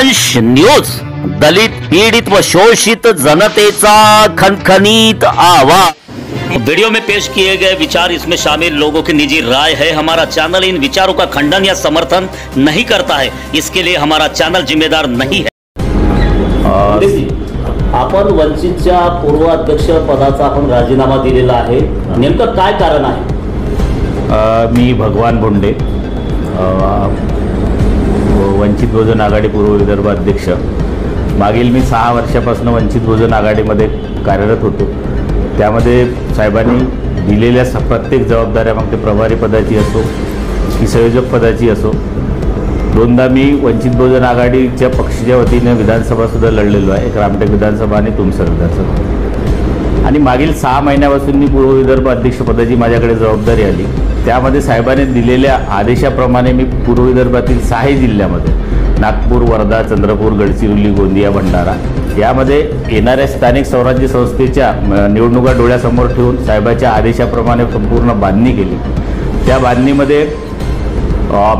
दंश न्यूज, दलित पीड़ित व शोषित जनतेचा खनखनीत आवाज। वीडियो में पेश किए गए विचार इसमें शामिल लोगों की निजी राय है। हमारा चैनल इन विचारों का खंडन या समर्थन नहीं करता है, इसके लिए हमारा चॅनल जिम्मेदार नाही है। आपण वंचितच्या पूर्व अध्यक्ष पदाचा आपण राजीनामा दिलेला आहे, नेमकं काय कारण आहे? मी भगवान बोंडे, वंचित बहुजन आघाडी पूर्व विदर्भ अध्यक्ष। मागील मी 6 वर्षापासून वंचित बहुजन आघाडीमध्ये कार्यरत होतो। त्यामध्ये साहेबांनी दिलेल्या प्रत्येक जबाबदाऱ्या, मग ते प्रभारी पदाची असो की संयोजक पदाची असो, दोनदा मी वंचित बहुजन आघाडीच्या पक्षाच्या वतीने विधानसभा सुद्धा लढलेलो आहे, एक रामटेक विधानसभा आणि तुमसर विधानसभा। आणि मागील 6 महिन्यापासून मी पूर्व विदर्भ अध्यक्षपदाची माझ्याकडे जबाबदारी आली। त्यामध्ये साहेबांनी दिलेल्या आदेशाप्रमाणे मी पूर्व विदर्भातील 6 जिल्ह्यामध्ये नागपूर, वर्धा, चंद्रपूर, गडचिरोली, गोंदिया, भंडारा यामध्ये येणाऱ्या स्थानिक स्वराज्य संस्थेच्या निवडणुका डोळ्यासमोर ठेवून साहेबांच्या आदेशाप्रमाणे संपूर्ण बांधणी केली। त्या बांधणीमध्ये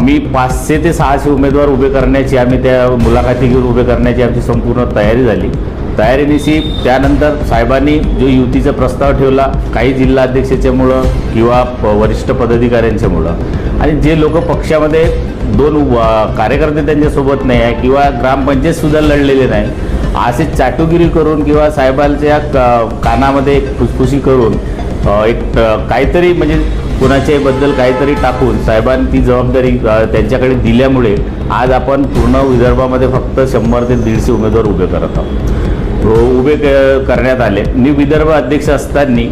मी 500 ते 600 उमेदवार उभे करण्याची, आम्ही त्या मुलाखती घेऊन उभे करण्याची आमची संपूर्ण तयारी झाली। तयारीनिशी त्यानंतर साहेबांनी जो युतीचा प्रस्ताव ठेवला, काही जिल्हा अध्यक्षाच्यामुळं किंवा वरिष्ठ पदाधिकाऱ्यांच्यामुळं, आणि जे लोक पक्षामध्ये 2 कार्यकर्ते त्यांच्यासोबत नाही आहे किंवा ग्रामपंचायतसुद्धा लढलेले नाही, असे चाटुगिरी करून किंवा साहेबांच्या कानामध्ये फुसफुसी करून एक काहीतरी म्हणजे कुणाच्याबद्दल काहीतरी टाकून साहेबांनी ती जबाबदारी त्यांच्याकडे दिल्यामुळे आज आपण पूर्ण विदर्भामध्ये फक्त 100 ते 150 उमेदवार उभे करत आहोत, उभे करण्यात आले। मी विदर्भ अध्यक्ष असताना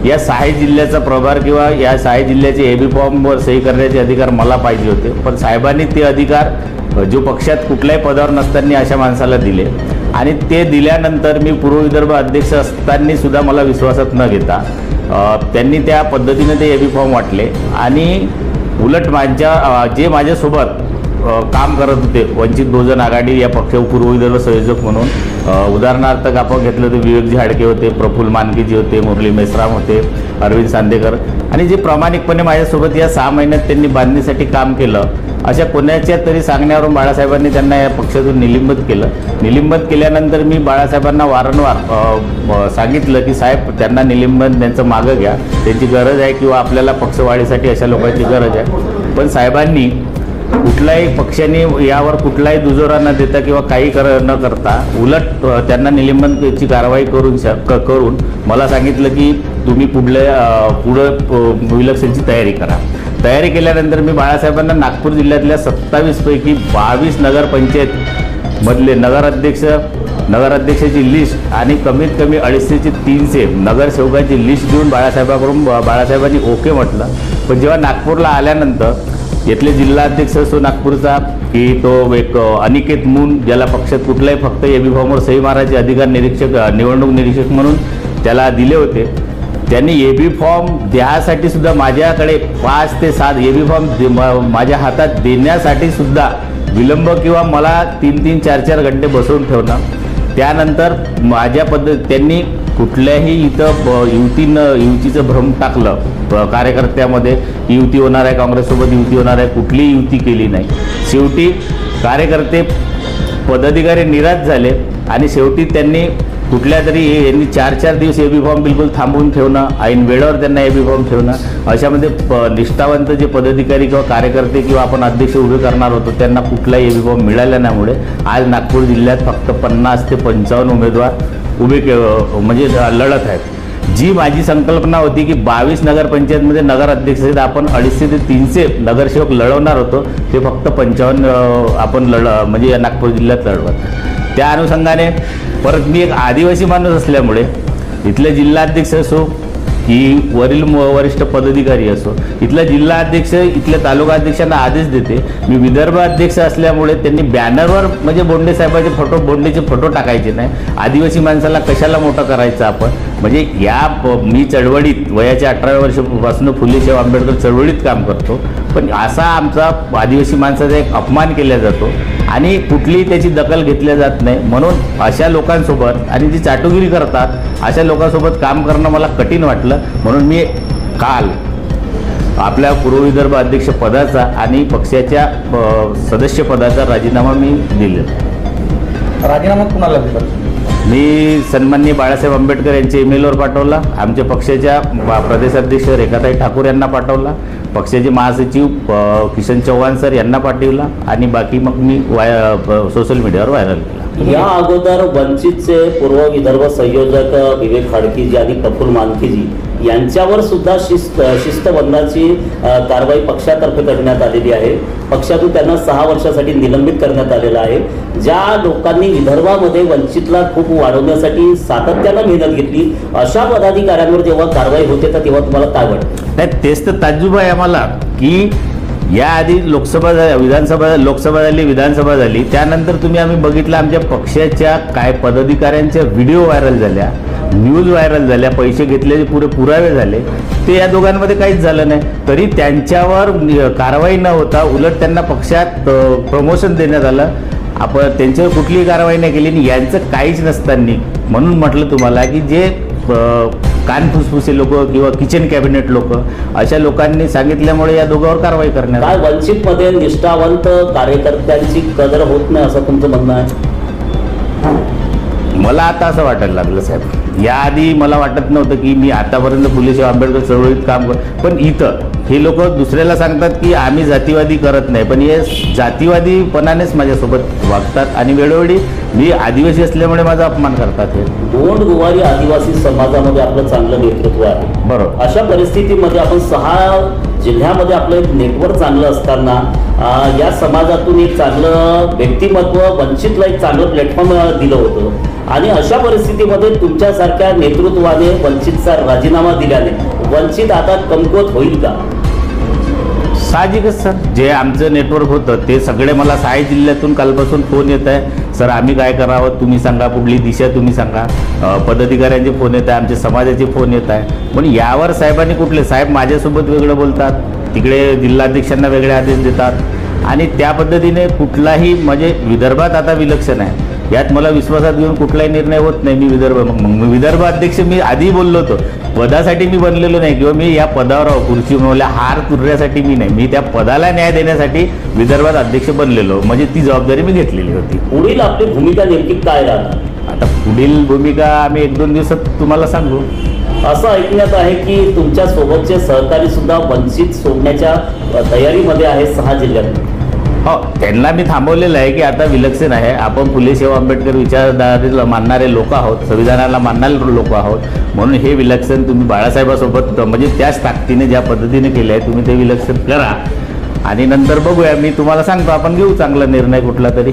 या 6 जिल्ह्याचा प्रभार किंवा या 6 जिल्ह्याचे एबी फॉर्मवर सही करण्याचे अधिकार मला पाहिजे होते, पण साहेबांनी ते अधिकार जो पक्षात कुठल्याही पदावर नसताना अशा माणसाला दिले, आणि ते दिल्यानंतर मी पूर्व विदर्भ अध्यक्ष असताना सुद्धा मला विश्वासात न घेता त्यांनी त्या पद्धतीने ते एबी फॉर्म वाटले। आणि उलट जे माझ्यासोबत काम करत होते वंचित बहुजन आघाडी या पक्ष पूर्व विदर्भ संयोजक म्हणून, उदाहरणार्थ आपण घेतलं तर विवेकजी हाडके होते, प्रफुल्ल मानकीजी होते, मुरली मेश्राम होते, अरविंद सांदेकर, आणि जे प्रामाणिकपणे माझ्यासोबत या 6 महिन्यात त्यांनी बांधणीसाठी काम केलं, अशा कोणाच्या तरी सांगण्यावरून बाळासाहेबांनी त्यांना या पक्षातून निलंबित केलं। निलंबित केल्यानंतर मी बाळासाहेबांना वारंवार सांगितलं की साहेब, त्यांना निलंबन त्यांचं मागं घ्या, त्यांची गरज आहे किंवा आपल्याला पक्षवाढीसाठी अशा लोकांची गरज आहे। पण साहेबांनी कुठल्याही पक्षाने यावर कुठलाही दुजोरा न देता किंवा काही न करता उलट त्यांना निलंबनाची कारवाई करून मला सांगितलं की तुम्ही पुढं इलेक्शनची तयारी करा। तयारी केल्यानंतर मी बाळासाहेबांना नागपूर जिल्ह्यातल्या 27 पैकी 22 नगरपंचायत मधले नगराध्यक्षाची लिस्ट आणि कमीत कमी 250 ते 300 नगरसेवकांची लिस्ट देऊन बाळासाहेबांनी ओके म्हटलं। पण जेव्हा नागपूरला आल्यानंतर इथले जिल्हाध्यक्ष असो नागपूरचा की तो एक अनिकेत मून, ज्याला पक्षात कुठलाही फक्त एबी फॉर्मवर सही मारायचे अधिकार निवडणूक निरीक्षक म्हणून त्याला दिले होते, त्यांनी एबी फॉर्म द्यासाठी सुद्धा माझ्याकडे 5 ते 7 एबी फॉर्म माझ्या हातात देण्यासाठी सुद्धा विलंब किंवा मला 3-3, 4-4 घंटे बसवून ठेवणं। त्यानंतर माझ्या त्यांनी कुठल्याही इथं युतीचं भ्रम टाकलं कार्यकर्त्यामध्ये, युती होणार आहे, काँग्रेससोबत युती होणार आहे, कुठलीही युती केली नाही। शेवटी कार्यकर्ते पदाधिकारी निराश झाले आणि शेवटी त्यांनी कुठल्या तरी यांनी 4-4 दिवस एबी फॉर्म बिलकुल थांबवून ठेवणं, ऐन वेळेवर त्यांना एबी फॉर्म ठेवणं, अशामध्ये निष्ठावंत जे पदाधिकारी किंवा कार्यकर्ते किंवा आपण अध्यक्ष उभे करणार होतो त्यांना कुठलाही एबी फॉर्म मिळाला नसल्यामुळे आज नागपूर जिल्ह्यात फक्त 50 ते 55 उमेदवार उभे म्हणजे लढत आहेत। जी माझी संकल्पना होती की 22 नगरपंचायतमध्ये नगराध्यक्ष आपण 250 ते 300 नगरसेवक लढवणार होतो, ते फक्त 55 आपण म्हणजे नागपूर जिल्ह्यात लढवत। त्या अनुषंगाने परत मी एक आदिवासी माणूस असल्यामुळे इथले जिल्हाध्यक्ष असो की वरिष्ठ पदाधिकारी असो, इथला जिल्हा अध्यक्ष इथल्या तालुका अध्यक्षांना आदेश देते। मी विदर्भ अध्यक्ष असल्यामुळे त्यांनी बॅनरवर म्हणजे बोंडे साहेबांचे बोंडेचे फोटो टाकायचे नाही, आदिवासी माणसाला कशाला मोठं करायचं आपण, म्हणजे या मी चळवळीत वयाच्या 18व्या वर्षापासून फुलेशाह आंबेडकर चळवळीत काम करतो, पण असा आमचा आदिवासी माणसाचा एक अपमान केला जातो आणि कुठलीही त्याची दखल घेतली जात नाही। म्हणून अशा लोकांसोबत आणि जी चाटुगिरी करतात अशा लोकांसोबत काम करणं मला कठीण वाटलं, म्हणून मी काल आपल्या पूर्व विदर्भ अध्यक्ष पदाचा आणि पक्षाच्या सदस्य पदाचा राजीनामा मी दिला। राजीनामा कुणाला दिला? मी सन्माननीय बाळासाहेब आंबेडकर यांच्या ईमेलवर पाठवला, आमच्या पक्षाच्या प्रदेशाध्यक्ष रेखाताई ठाकूर यांना पाठवला, पक्षाचे महासचिव किशन चव्हाण सर यांना पाठवला आणि बाकी मग मी सोशल मीडियावर व्हायरल केला। या अगोदर वंचितचे पूर्व विदर्भ संयोजक विवेक खाडकीजी आणि प्रफुल मानकेजी यांच्यावर सुद्धा शिस्तबंधाची कारवाई पक्षातर्फे करण्यात आलेली आहे। पक्षातून त्यांना 6 वर्षासाठी निलंबित करण्यात आलेलं आहे। ज्या लोकांनी विदर्भामध्ये वंचितला खूप वाढवण्यासाठी सातत्यानं मेहनत घेतली अशा पदाधिकाऱ्यांवर जेव्हा कारवाई होते तर तेव्हा तुम्हाला काय वाटतं? नाही, तेच तर ताज्जुब आहे आम्हाला की याआधी लोकसभा झाली, विधानसभा झाली, त्यानंतर आम्ही बघितलं आमच्या पक्षाच्या काय पदाधिकाऱ्यांच्या व्हिडिओ व्हायरल झाल्या, न्यूज व्हायरल झाल्या, पैसे घेतलेले पुरे पुरावे झाले, ते या दोघांमध्ये काहीच झालं नाही। तरी त्यांच्यावर कारवाई न होता उलट त्यांना पक्षात प्रमोशन देण्यात आलं। आपण त्यांच्यावर कुठलीही कारवाई नाही केली आणि यांचं काहीच नसताना म्हणून म्हटलं तुम्हाला की जे कानफुसफुसे लोक किंवा किचन कॅबिनेट लोक अशा लोकांनी सांगितल्यामुळे या दोघांवर कारवाई करण्यात काय वंचितमध्ये निष्ठावंत कार्यकर्त्यांची कदर होत नाही असं तुमचं म्हणणं आहे? मला आता असं वाटायला लागलं साहेब। याआधी मला वाटत नव्हतं की मी आतापर्यंत फुलेशाह आंबेडकर चळवळीत काम पण इथं हे लोक दुसऱ्याला सांगतात की आम्ही जातीवादी करत नाही, पण हे जातीवादीपणानेच माझ्यासोबत वागतात आणि वेळोवेळी मी आदिवासी असल्यामुळे माझा अपमान करतात। हे गोंडगोवारी आदिवासी समाजामध्ये आपलं चांगलं नेतृत्व आहे, बरोबर। अशा परिस्थितीमध्ये आपण 6 जिल्ह्यामध्ये आपलं एक नेटवर्क चांगलं असताना या समाजातून एक चांगलं व्यक्तिमत्व वंचितला एक चांगलं प्लॅटफॉर्म दिलं होतं आणि अशा परिस्थितीमध्ये तुमच्यासारख्या नेतृत्वाने वंचितचा राजीनामा दिल्याने वंचित आता कमकुवत होईल का? साहजिकच सर, जे आमचं नेटवर्क होतं ते सगळे मला 6 जिल्ह्यातून कालपासून फोन येत आहे, सर आम्ही काय करावं तुम्ही सांगा, पुढली दिशा तुम्ही सांगा। पदाधिकाऱ्यांचे फोन येत आहे, आमच्या समाजाचे फोन येत आहे, पण यावर साहेबांनी कुठले साहेब माझ्यासोबत वेगळं बोलतात, तिकडे जिल्हाध्यक्षांना वेगळे आदेश देतात आणि त्या पद्धतीने कुठलाही म्हणजे विदर्भात आता विलक्षण आहे, यात मला विश्वासात घेऊन कुठलाही निर्णय होत नाही। मी विदर्भ अध्यक्ष मी आधी बोललो होतो, पदासाठी मी बनलेलो नाही किंवा मी या पदावर खुर्चीवर हार तुरण्यासाठी मी नाही, मी त्या पदाला न्याय देण्यासाठी विदर्भात अध्यक्ष बनलेलो, म्हणजे ती जबाबदारी मी घेतलेली होती। पुढील आपली भूमिका नेमकी काय राहणार? आता पुढील भूमिका आम्ही 1-2 दिवसात तुम्हाला सांगू। असं ऐकण्यात आहे की तुमच्या सोबतचे सहकारी सुद्धा वंचित सोडण्याच्या तयारीमध्ये आहे 6 जिल्ह्यात। हो, त्यांना मी थांबवलेलं आहे की आता विलक्षण आहे, आपण फुलेशाह आंबेडकर विचारधारेला मानणारे लोक आहोत, संविधानाला मानणारे लोक आहोत, म्हणून हे विलक्षण तुम्ही बाळासाहेबांसोबत म्हणजे त्याच ताकदीने ज्या पद्धतीने केले आहे तुम्ही ते विलक्षण करा आणि नंतर बघूया, मी तुम्हाला सांगतो आपण घेऊ चांगला निर्णय कुठला तरी।